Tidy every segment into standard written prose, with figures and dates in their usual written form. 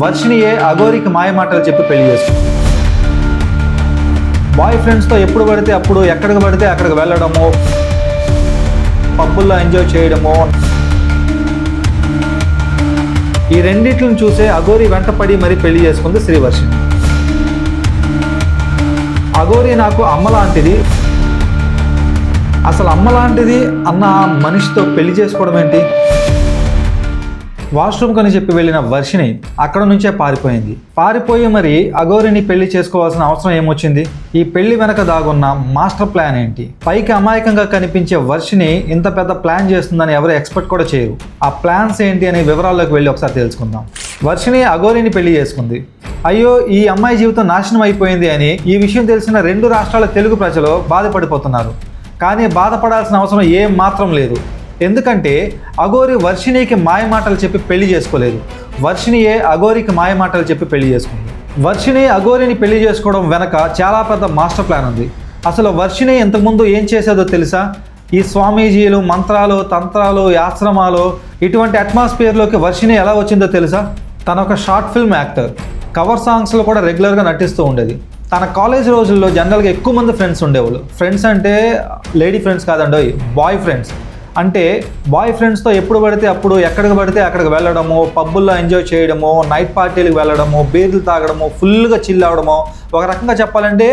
వర్షినియే అఘోరికి మాయమాటలు చెప్పి పెళ్లి చేసుకుంది. బాయ్ ఫ్రెండ్స్తో ఎప్పుడు పడితే అప్పుడు ఎక్కడికి పడితే అక్కడికి వెళ్ళడము, పబ్బుల్లో ఎంజాయ్ చేయడము, ఈ రెండిట్లను చూసే అఘోరి వెంటపడి మరీ పెళ్లి చేసుకుంది శ్రీవర్షిని. అఘోరి నాకు అమ్మ లాంటిది, అసలు అమ్మ లాంటిది అన్న మనిషితో పెళ్లి చేసుకోవడం ఏంటి? వాష్రూమ్ కని చెప్పి వెళ్ళిన వర్షిని అక్కడ నుంచే పారిపోయి మరి అఘోరిని పెళ్లి చేసుకోవాల్సిన అవసరం ఏమొచ్చింది? ఈ పెళ్లి వెనక దాగున్న మాస్టర్ ప్లాన్ ఏంటి? పైకి అమాయకంగా కనిపించే వర్షిని ఇంత పెద్ద ప్లాన్ చేస్తుందని ఎవరు ఎక్స్పెక్ట్ కూడా చేయరు. ఆ ప్లాన్స్ ఏంటి అనే వివరాల్లోకి వెళ్ళి ఒకసారి తెలుసుకుందాం. వర్షిని అఘోరిని పెళ్లి చేసుకుంది. అయ్యో ఈ అమ్మాయి జీవితం నాశనం అయిపోయింది అని ఈ విషయం తెలిసిన 2 రాష్ట్రాల తెలుగు ప్రజలు బాధపడిపోతున్నారు. కానీ బాధపడాల్సిన అవసరం ఏం మాత్రం లేదు. ఎందుకంటే అఘోరి వర్షినికి మాయమాటలు చెప్పి పెళ్లి చేసుకోలేదు. వర్షినియే అఘోరికి మాయమాటలు చెప్పి పెళ్లి చేసుకుంది. వర్షిని అఘోరిని పెళ్లి చేసుకోవడం వెనక చాలా పెద్ద మాస్టర్ ప్లాన్ ఉంది. అసలు వర్షిని ఇంతకుముందు ఏం చేసేదో తెలుసా? ఈ స్వామీజీలు, మంత్రాలు, తంత్రాలు, ఆశ్రమాలు ఇటువంటి అట్మాస్ఫియర్లోకి వర్షిని ఎలా వచ్చిందో తెలుసా? తన ఒక షార్ట్ ఫిల్మ్ యాక్టర్, కవర్ సాంగ్స్లో కూడా రెగ్యులర్గా నటిస్తూ ఉండేది. తన కాలేజ్ రోజుల్లో జనరల్గా ఎక్కువ మంది ఫ్రెండ్స్ ఉండేవాళ్ళు. ఫ్రెండ్స్ అంటే లేడీ ఫ్రెండ్స్ కాదండి, బాయ్ ఫ్రెండ్స్. అంటే బాయ్ ఫ్రెండ్స్తో ఎప్పుడు పడితే అప్పుడు ఎక్కడికి పడితే అక్కడికి వెళ్ళడము, పబ్బుల్లో ఎంజాయ్ చేయడము, నైట్ పార్టీలకు వెళ్ళడము, బీర్లు తాగడము, ఫుల్గా చిల్ అవ్వడము. ఒక రకంగా చెప్పాలంటే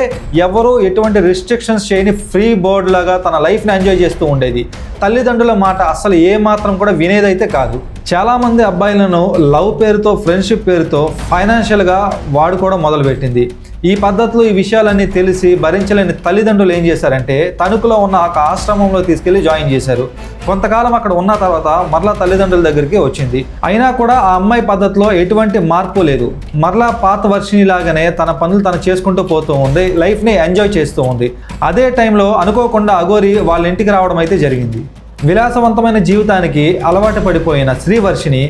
ఎవరు ఎటువంటి రిస్ట్రిక్షన్స్ చేయని ఫ్రీ బర్డ్ లాగా తన లైఫ్ని ఎంజాయ్ చేస్తూ ఉండేది. తల్లిదండ్రుల మాట అస్సలు ఏమాత్రం కూడా వినేదైతే కాదు. చాలామంది అబ్బాయిలను లవ్ పేరుతో, ఫ్రెండ్షిప్ పేరుతో ఫైనాన్షియల్గా వాడుకోవడం మొదలుపెట్టింది. ఈ పద్ధతిలో ఈ విషయాలన్నీ తెలిసి భరించలేని తల్లిదండ్రులు ఏం చేశారంటే తణుకులో ఉన్న ఒక ఆశ్రమంలో తీసుకెళ్లి జాయిన్ చేశారు. కొంతకాలం అక్కడ ఉన్న తర్వాత మరలా తల్లిదండ్రుల దగ్గరికి వచ్చింది. అయినా కూడా ఆ అమ్మాయి పద్ధతిలో ఎటువంటి మార్పు లేదు. మరలా పాత వర్షిని లాగానే తన పనులు తను చేసుకుంటూ పోతూ ఉంది, లైఫ్ని ఎంజాయ్ చేస్తూ ఉంది. అదే టైంలో అనుకోకుండా అఘోరి వాళ్ళ ఇంటికి రావడం అయితే జరిగింది. విలాసవంతమైన జీవితానికి అలవాటు పడిపోయిన శ్రీవర్షిని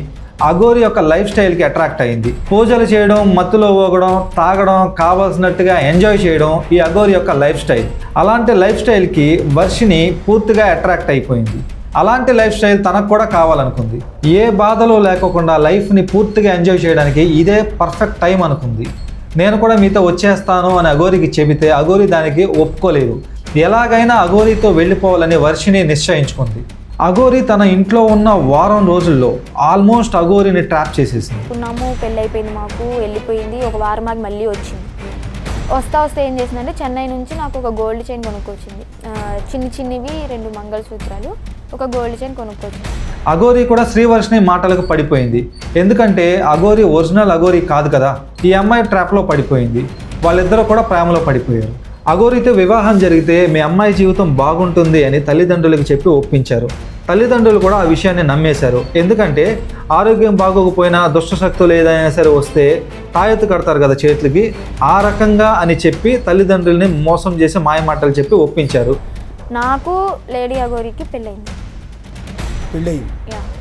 అఘోరి యొక్క లైఫ్ స్టైల్కి అట్రాక్ట్ అయింది. పూజలు చేయడం, మత్తులో పోగడం, తాగడం, కావాల్సినట్టుగా ఎంజాయ్ చేయడం ఈ అఘోరి యొక్క లైఫ్ స్టైల్. అలాంటి లైఫ్ స్టైల్కి వర్షిని పూర్తిగా అట్రాక్ట్ అయిపోయింది. అలాంటి లైఫ్ స్టైల్ తనకు కూడా కావాలనుకుంది. ఏ బాధలు లేకోకుండా లైఫ్ని పూర్తిగా ఎంజాయ్ చేయడానికి ఇదే పర్ఫెక్ట్ టైం అనుకుంది. నేను కూడా మీతో వచ్చేస్తాను అని అఘోరికి చెబితే అఘోరి దానికి ఒప్పుకోలేదు. ఎలాగైనా అఘోరితో వెళ్ళిపోవాలని వర్షిని నిశ్చయించుకుంది. అఘోరి తన ఇంట్లో ఉన్న వారం రోజుల్లో ఆల్మోస్ట్ అఘోరిని ట్రాప్ చేసేసింది. ఉన్నాము, పెళ్ళి అయిపోయింది, మాకు వెళ్ళిపోయింది. ఒక వారం మాకు మళ్ళీ వచ్చింది. వస్తే ఏం చేసిందంటే చెన్నై నుంచి నాకు ఒక గోల్డ్ చైన్ కొనుక్కొచ్చింది. చిన్నవి 2 మంగళసూత్రాలు, ఒక గోల్డ్ చైన్ కొనుక్కొచ్చింది. అఘోరి కూడా శ్రీవర్షిని మాటలకు పడిపోయింది. ఎందుకంటే అఘోరి ఒరిజినల్ అఘోరి కాదు కదా. ఈ అమ్మాయి ట్రాప్లో పడిపోయింది. వాళ్ళిద్దరూ కూడా ప్రేమలో పడిపోయారు. అఘోరితో వివాహం జరిగితే మీ అమ్మాయి జీవితం బాగుంటుంది అని తల్లిదండ్రులకు చెప్పి ఒప్పించారు. తల్లిదండ్రులు కూడా ఆ విషయాన్ని నమ్మేశారు. ఎందుకంటే ఆరోగ్యం బాగోకపోయినా దుష్టశక్తులు ఏదైనా సరే వస్తే తాయెత్తు కడతారు కదా చేతులకి, ఆ రకంగా అని చెప్పి తల్లిదండ్రుల్ని మోసం చేసి మాయమాటలు చెప్పి ఒప్పించారు. నాకు లేడీ అఘోరికి పెళ్ళయింది.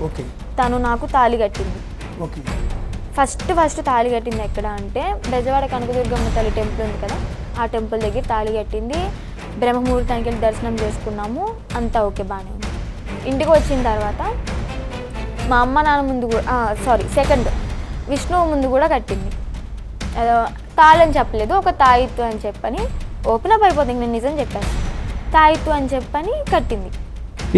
ఓకే. తను నాకు తాళి కట్టింది. ఓకే. ఫస్ట్ తాళి కట్టింది ఎక్కడ అంటే బెజవాడ కనకదుర్గమ్మ తల్లి టెంపుల్ ఉంది కదా, ఆ టెంపుల్ దగ్గర తాళి కట్టింది. బ్రహ్మముహూర్తానికి వెళ్ళి దర్శనం చేసుకున్నాము, అంతా ఓకే, బాగానే ఉంది. ఇంటికి వచ్చిన తర్వాత మా అమ్మ నాన్న ముందు కూడా సెకండ్ విష్ణువు ముందు కూడా కట్టింది. తాళని చెప్పలేదు, ఒక తాయిత్తు అని చెప్పని ఓపెన్ అప్ అయిపోతుంది. నేను నిజం చెప్పాను, తాయిత్తు అని చెప్పని కట్టింది.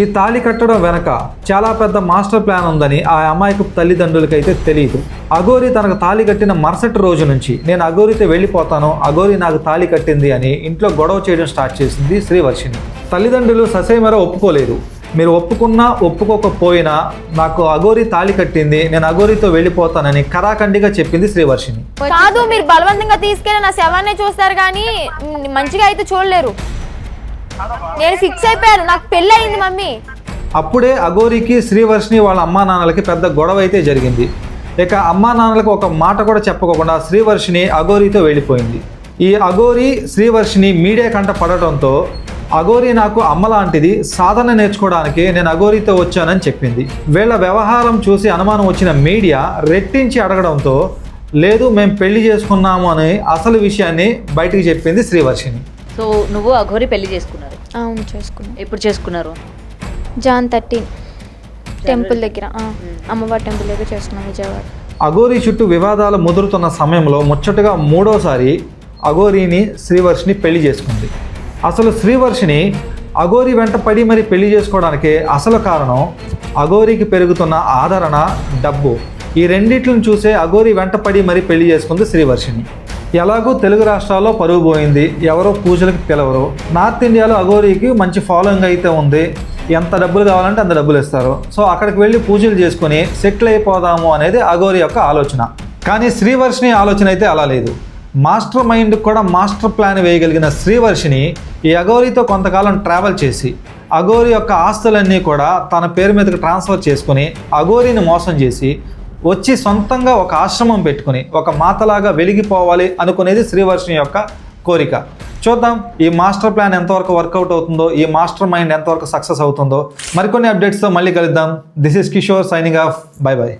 ఈ తాళి కట్టడం వెనక చాలా పెద్ద మాస్టర్ ప్లాన్ ఉందని ఆ అమ్మాయికి తల్లిదండ్రులకైతే తెలియదు. అఘోరి తనకు తాళి కట్టిన మరుసటి రోజు నుంచి నేను అఘోరితో వెళ్ళిపోతాను, అఘోరి నాకు తాళి కట్టింది అని ఇంట్లో గొడవ చేయడం స్టార్ట్ చేసింది శ్రీవర్షిని. తల్లిదండ్రులు ససేమరా ఒప్పుకోలేదు. మీరు ఒప్పుకున్నా ఒప్పుకోకపోయినా నాకు అఘోరి తాళి కట్టింది, నేను అఘోరితో వెళ్ళిపోతానని కరాఖండిగా చెప్పింది శ్రీవర్షిని. కాదు, మీరు బలవంతంగా తీసుకెళ్ళి నా శవాన్ని చూస్తారు కానీ మంచిగా అయితే చూడలేరు. నేను ఫిక్స్ అయిపోయాను, నాకు పెళ్ళి అయింది మమ్మీ. అప్పుడే అఘోరికి శ్రీవర్షిని వాళ్ళ అమ్మా నాన్నలకి పెద్ద గొడవ అయితే జరిగింది. ఇక అమ్మా నాన్నలకు ఒక మాట కూడా చెప్పుకోకుండా శ్రీవర్షిని అఘోరితో వెళ్ళిపోయింది. ఈ అఘోరి శ్రీవర్షిని మీడియా కంట పడటంతో అఘోరి నాకు అమ్మ లాంటిది, సాధన నేర్చుకోవడానికి నేను అఘోరితో వచ్చానని చెప్పింది. వీళ్ళ వ్యవహారం చూసి అనుమానం వచ్చిన మీడియా రెట్టించి అడగడంతో లేదు మేము పెళ్లి చేసుకున్నాము అని అసలు విషయాన్ని బయటికి చెప్పింది శ్రీవర్షిని. సో నువ్వు అఘోరి పెళ్లి చేసుకున్నారు? అవును, చేసుకున్నాను. ఎప్పుడు చేసుకున్నారు? జాన్ 13 టెంపుల్ దగ్గర, అమ్మవారి టెంపుల్ దగ్గర చేసుకున్నాం, విజయవాడ. అఘోరి చుట్టూ వివాదాలు ముదురుతున్న సమయంలో ముచ్చటగా మూడోసారి అఘోరిని శ్రీవర్షిని పెళ్లి చేసుకుంది. అసలు శ్రీవర్షిని అఘోరి వెంట పడి మరి పెళ్లి చేసుకోవడానికి అసలు కారణం అఘోరికి పెరుగుతున్న ఆదరణ, డబ్బు. ఈ రెండిట్లను చూసే అఘోరి వెంట పడి మరి పెళ్లి చేసుకుంది శ్రీవర్షిని. ఎలాగూ తెలుగు రాష్ట్రాల్లో పరుగు పోయింది, ఎవరో పూజలకు పిలవరు. నార్త్ ఇండియాలో అఘోరికి మంచి ఫాలోయింగ్ అయితే ఉంది, ఎంత డబ్బులు కావాలంటే అంత డబ్బులు ఇస్తారు. సో అక్కడికి వెళ్ళి పూజలు చేసుకుని సెటిల్ అయిపోదాము అనేది అఘోరి యొక్క ఆలోచన. కానీ శ్రీవర్షిని ఆలోచన అయితే అలా లేదు. మాస్టర్ మైండ్ కూడా మాస్టర్ ప్లాన్ వేయగలిగిన శ్రీవర్షిని ఈ అఘోరితో కొంతకాలం ట్రావెల్ చేసి అఘోరి యొక్క ఆస్తులన్నీ కూడా తన పేరు మీదకి ట్రాన్స్ఫర్ చేసుకుని అఘోరిని మోసం చేసి వచ్చి సొంతంగా ఒక ఆశ్రమం పెట్టుకుని ఒక మాతలాగా వెలిగిపోవాలి అనుకునేది శ్రీవర్షిని యొక్క కోరిక. చూద్దాం ఈ మాస్టర్ ప్లాన్ ఎంతవరకు వర్కౌట్ అవుతుందో, ఈ మాస్టర్ మైండ్ ఎంతవరకు సక్సెస్ అవుతుందో. మరికొన్ని అప్డేట్స్తో మళ్ళీ కలుద్దాం. This is Kishore signing off. By by.